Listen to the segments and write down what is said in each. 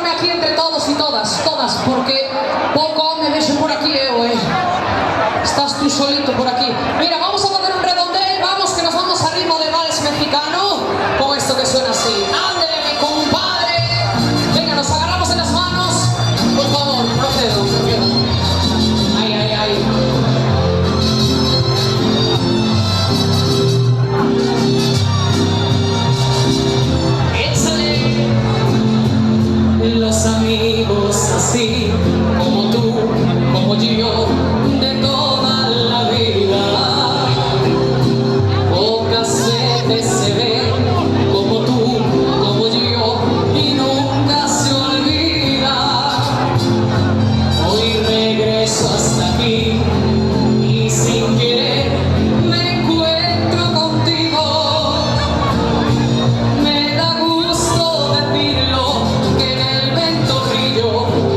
Aquí entre todos y todas, porque poco me ves por aquí, estás tú solito por aquí. Mira, vamos a poner un redondel, vamos que nos vamos a ritmo de vals mexicano, con esto que suena así. Ándele, mi compadre. Venga, nos agarramos en las manos, por favor, procedo. Ay, ay, ay. Los amigos así como tú, como yo, de toda la vida, pocas veces se ven como tú, como yo, y nunca se olvida. Hoy regreso hasta aquí y sin querer me encuentro contigo. Me da gusto decirlo,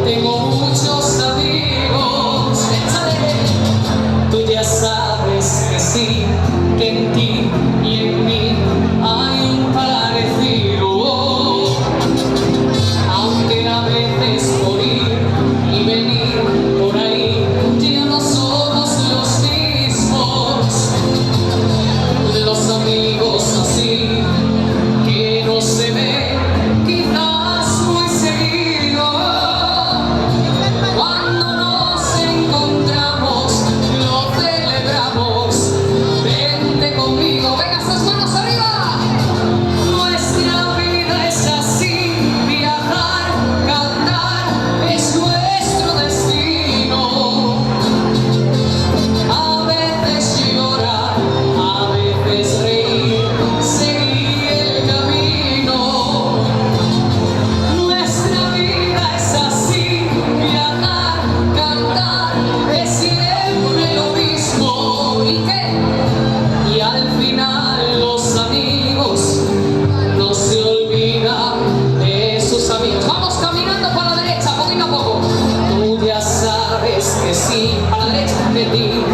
tengo muchos amigos. Tú ya sabes que sí, que en ti y en mí hay un parecido. Aunque a veces por ir y venir por ahí ya no somos los mismos. Los amigos así que no se ven quizás muy seguido. Cuando nos encontramos, lo celebramos. Vente conmigo, venga, esas manos arriba. Nuestra vida es así, viajar, cantar, es nuestro destino. A veces llorar, a veces reír, seguir el camino. Nuestra vida es así, viajar, cantar, es siempre lo mismo. ¿Y qué? Y al final los amigos no se olvidan de sus amigos. Vamos caminando para la derecha, poquito a poco. Tú ya sabes que sí, para la derecha de ti.